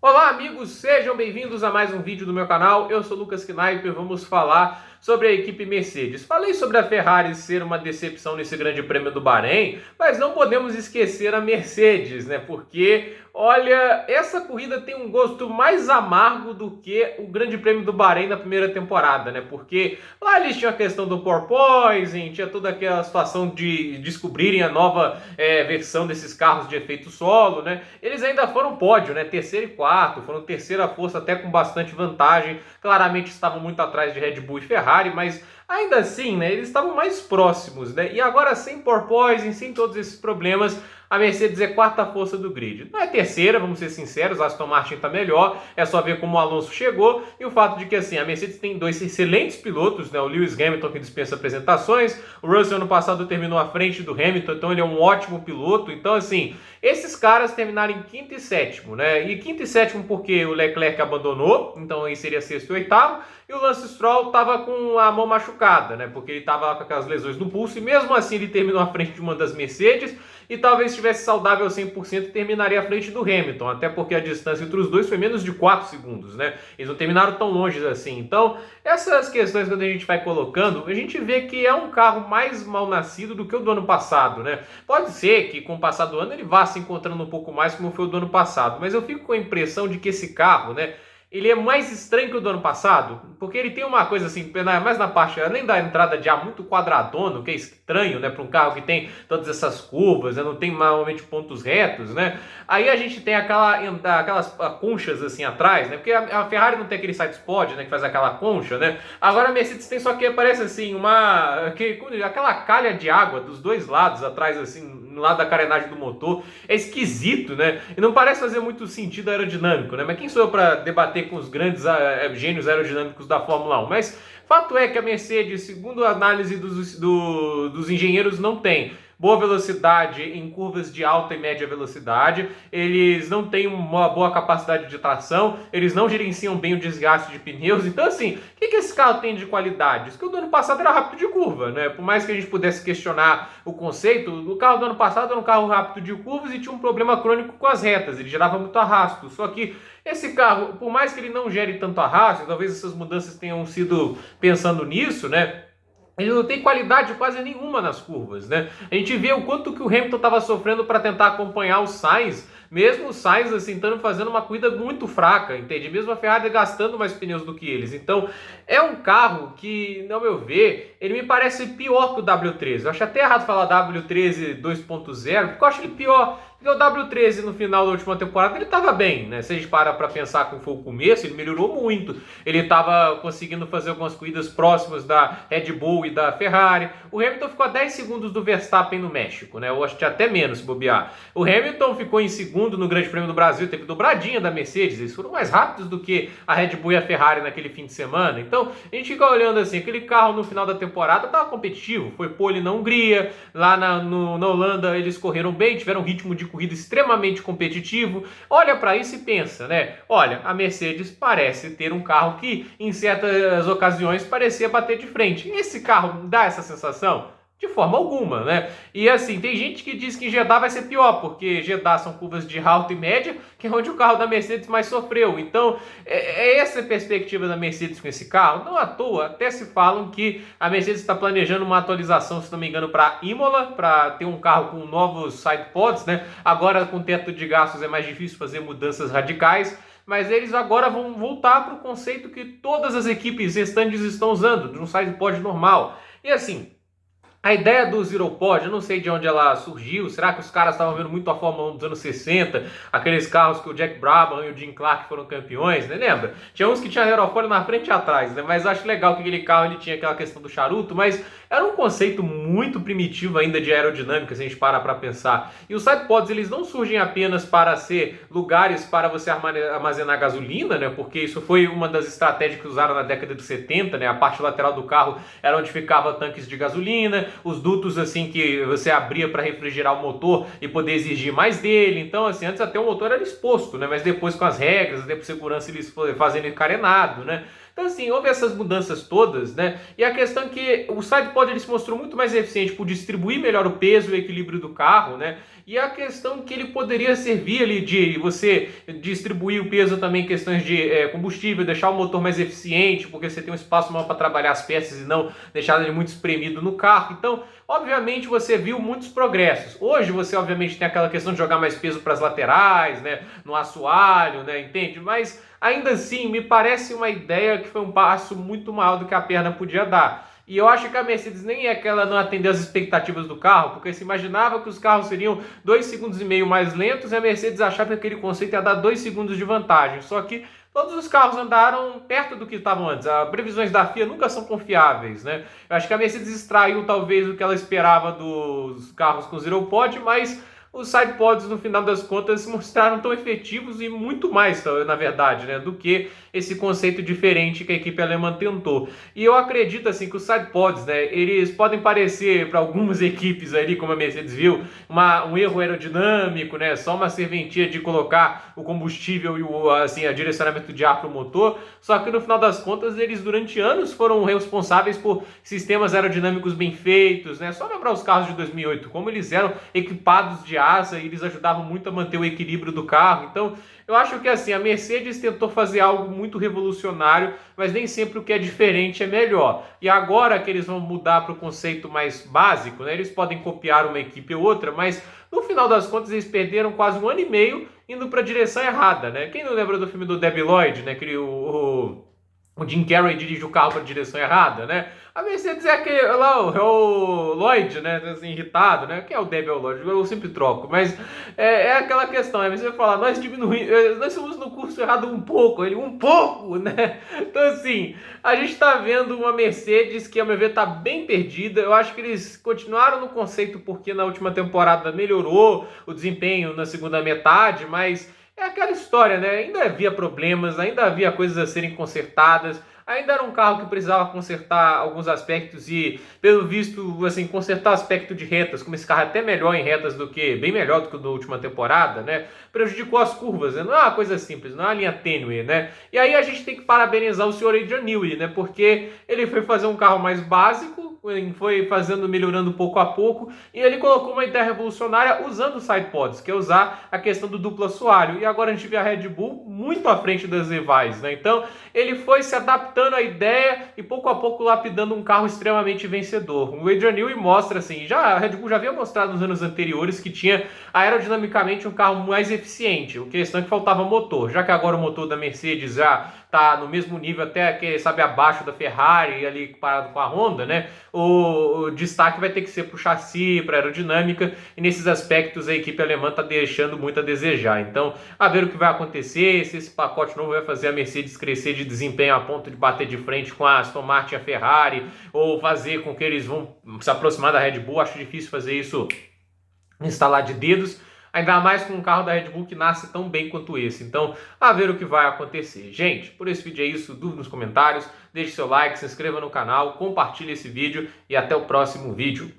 Olá amigos, sejam bem-vindos a mais um vídeo do meu canal. Eu sou Lucas Knaip e vamos falar sobre a equipe Mercedes. Falei sobre a Ferrari ser uma decepção nesse grande prêmio do Bahrein, mas não podemos esquecer a Mercedes, né? Porque, olha, essa corrida tem um gosto mais amargo do que o grande prêmio do Bahrein na primeira temporada, né? Porque lá eles tinham a questão do porpoising, tinha toda aquela situação de descobrirem a nova versão desses carros de efeito solo, né? Eles ainda foram pódio, né? Terceiro e quarto, foram terceira força até com bastante vantagem. Claramente estavam muito atrás de Red Bull e Ferrari, mas ainda assim, né, eles estavam mais próximos, né? E agora sem porpoising, sem todos esses problemas, a Mercedes é quarta força do grid. Não é terceira, vamos ser sinceros, a Aston Martin está melhor, é só ver como o Alonso chegou e o fato de que assim, a Mercedes tem dois excelentes pilotos, né? O Lewis Hamilton, que dispensa apresentações, o Russell ano passado terminou à frente do Hamilton, então ele é um ótimo piloto. Então assim, esses caras terminaram em quinto e sétimo, né? E quinto e sétimo porque o Leclerc abandonou, então aí seria sexto e oitavo, e o Lance Stroll estava com a mão machucada, né? Porque ele estava com aquelas lesões no pulso, e mesmo assim ele terminou à frente de uma das Mercedes, e talvez estivesse saudável 100% terminaria à frente do Hamilton, até porque a distância entre os dois foi menos de 4 segundos, né? Eles não terminaram tão longe assim. Então, essas questões quando a gente vai colocando, a gente vê que é um carro mais mal nascido do que o do ano passado, né? Pode ser que com o passar do ano ele vá se encontrando um pouco mais como foi o do ano passado, mas eu fico com a impressão de que esse carro, né, ele é mais estranho que o do ano passado, porque ele tem uma coisa assim, mais na parte, além da entrada de ar muito quadradono, que é estranho, né, para um carro que tem todas essas curvas, né, não tem normalmente pontos retos, né, aí a gente tem aquelas conchas assim atrás, né, porque a Ferrari não tem aquele side pod, né, que faz aquela concha, né, agora a Mercedes tem só que parece assim, aquela calha de água dos dois lados atrás, assim, no lado da carenagem do motor, é esquisito, né, e não parece fazer muito sentido aerodinâmico, né, mas quem sou eu para debater com os grandes gênios aerodinâmicos da Fórmula 1, mas fato é que a Mercedes, segundo a análise dos engenheiros, não tem boa velocidade em curvas de alta e média velocidade, eles não têm uma boa capacidade de tração, eles não gerenciam bem o desgaste de pneus. Então assim, o que esse carro tem de qualidade? Isso que o do ano passado era rápido de curva, né? Por mais que a gente pudesse questionar o conceito, o carro do ano passado era um carro rápido de curvas e tinha um problema crônico com as retas, ele gerava muito arrasto, só que esse carro, por mais que ele não gere tanto arrasto, talvez essas mudanças tenham sido pensando nisso, né? Ele não tem qualidade quase nenhuma nas curvas, né? A gente vê o quanto que o Hamilton estava sofrendo para tentar acompanhar o Sainz, mesmo o Sainz assim, fazendo uma corrida muito fraca, entende? Mesmo a Ferrari gastando mais pneus do que eles. Então, é um carro que, ao meu ver, ele me parece pior que o W13. Eu acho até errado falar W13 2.0, porque eu acho ele pior. Porque o W13 no final da última temporada ele estava bem, né? Se a gente para pensar como foi o começo, ele melhorou muito. Ele estava conseguindo fazer algumas corridas próximas da Red Bull e da Ferrari. O Hamilton ficou a 10 segundos do Verstappen no México, né? Eu acho que até menos se bobear. O Hamilton ficou em segundo no Grande Prêmio do Brasil, teve dobradinha da Mercedes. Eles foram mais rápidos do que a Red Bull e a Ferrari naquele fim de semana. Então, a gente fica olhando assim, aquele carro no final da temporada estava competitivo. Foi pole na Hungria, lá na Holanda eles correram bem, tiveram um ritmo de corrida extremamente competitivo. Olha para isso e pensa, né? Olha, a Mercedes parece ter um carro que em certas ocasiões parecia bater de frente. Esse carro dá essa sensação? De forma alguma, né? E assim, tem gente que diz que Jeddah vai ser pior, porque Jeddah são curvas de alta e média, que é onde o carro da Mercedes mais sofreu. Então, é essa a perspectiva da Mercedes com esse carro. Não à toa, até se falam que a Mercedes está planejando uma atualização, se não me engano, para Imola, para ter um carro com novos sidepods, né? Agora, com teto de gastos, é mais difícil fazer mudanças radicais. Mas eles agora vão voltar para o conceito que todas as equipes restantes estão usando, de um sidepod normal. E assim, a ideia do Zero Pod, eu não sei de onde ela surgiu. Será que os caras estavam vendo muito a Fórmula 1 dos anos 60? Aqueles carros que o Jack Brabham e o Jim Clark foram campeões, né? Lembra? Tinha uns que tinham aerofólio na frente e atrás, né? Mas eu acho legal que aquele carro ele tinha aquela questão do charuto, mas era um conceito muito primitivo ainda de aerodinâmica, se a gente parar para pensar. E os sidepods, eles não surgem apenas para ser lugares para você armazenar gasolina, né? Porque isso foi uma das estratégias que usaram na década de 70, né? A parte lateral do carro era onde ficava tanques de gasolina, os dutos assim que você abria para refrigerar o motor e poder exigir mais dele. Então assim, antes até o motor era exposto, né? Mas depois com as regras, até por segurança eles fazendo ele carenado, né? Então, assim, houve essas mudanças todas, né? E a questão é que o SidePod ele se mostrou muito mais eficiente por distribuir melhor o peso e o equilíbrio do carro, né? E a questão que ele poderia servir ali de você distribuir o peso também em questões de combustível, deixar o motor mais eficiente, porque você tem um espaço maior para trabalhar as peças e não deixar ele muito espremido no carro. Então, obviamente, você viu muitos progressos. Hoje você, obviamente, tem aquela questão de jogar mais peso para as laterais, né? No assoalho, né? Entende? Mas, ainda assim, me parece uma ideia que foi um passo muito maior do que a perna podia dar. E eu acho que a Mercedes nem é que ela não atendeu as expectativas do carro, porque se imaginava que os carros seriam 2,5 segundos mais lentos e a Mercedes achava que aquele conceito ia dar 2 segundos de vantagem. Só que todos os carros andaram perto do que estavam antes. As previsões da FIA nunca são confiáveis, né? Eu acho que a Mercedes extraiu talvez o que ela esperava dos carros com Zero Pod, mas os sidepods, no final das contas, se mostraram tão efetivos e muito mais, na verdade, né, do que esse conceito diferente que a equipe alemã tentou. E eu acredito, assim, que os sidepods, né, eles podem parecer, para algumas equipes ali, como a Mercedes viu, um erro aerodinâmico, né, só uma serventia de colocar o combustível e o direcionamento de ar para o motor, só que no final das contas, eles durante anos foram responsáveis por sistemas aerodinâmicos bem feitos, né, só lembrar os carros de 2008, como eles eram equipados de asa e eles ajudavam muito a manter o equilíbrio do carro. Então, eu acho que assim, a Mercedes tentou fazer algo muito revolucionário, mas nem sempre o que é diferente é melhor. E agora que eles vão mudar para o conceito mais básico, né, eles podem copiar uma equipe ou outra, mas no final das contas eles perderam quase 1 ano e meio indo para a direção errada, né? Quem não lembra do filme do Debi Lloyd, né, que o Jim Carrey dirige o carro para a direção errada, né? A Mercedes é aquele lá, o Lloyd, né? Assim, irritado, né? Quem é o Debi ou o Lloyd? Eu sempre troco, mas é aquela questão, né? Você vai falar, nós somos no curso errado um pouco, um pouco, né? Então, assim, a gente tá vendo uma Mercedes que, ao meu ver, tá bem perdida. Eu acho que eles continuaram no conceito porque na última temporada melhorou o desempenho na segunda metade, mas é aquela história, né? Ainda havia problemas, ainda havia coisas a serem consertadas, ainda era um carro que precisava consertar alguns aspectos e, pelo visto, assim, consertar aspecto de retas, como esse carro é até melhor em retas bem melhor do que o da última temporada, né? Prejudicou as curvas, né? Não é uma coisa simples, não é uma linha tênue, né? E aí a gente tem que parabenizar o senhor Adrian Newey, né? Porque ele foi fazer um carro mais básico, foi melhorando pouco a pouco, e ele colocou uma ideia revolucionária usando os sidepods, que é usar a questão do duplo assoalho. E agora a gente vê a Red Bull muito à frente das rivais, né? Então ele foi se adaptando à ideia e pouco a pouco lapidando um carro extremamente vencedor. O Adrian Newey mostra assim, a Red Bull já havia mostrado nos anos anteriores que tinha aerodinamicamente um carro mais eficiente. A questão é que faltava motor, já que agora o motor da Mercedes já está no mesmo nível, até que sabe abaixo da Ferrari, ali parado com a Honda, né? O destaque vai ter que ser para o chassi, para a aerodinâmica, e nesses aspectos a equipe alemã está deixando muito a desejar. Então, a ver o que vai acontecer, se esse pacote novo vai fazer a Mercedes crescer de desempenho a ponto de bater de frente com a Aston Martin e a Ferrari, ou fazer com que eles vão se aproximar da Red Bull. Acho difícil fazer isso instalar de dedos, ainda mais com um carro da Red Bull que nasce tão bem quanto esse. Então, a ver o que vai acontecer. Gente, por esse vídeo é isso. Dúvida nos comentários, deixe seu like, se inscreva no canal, compartilhe esse vídeo e até o próximo vídeo.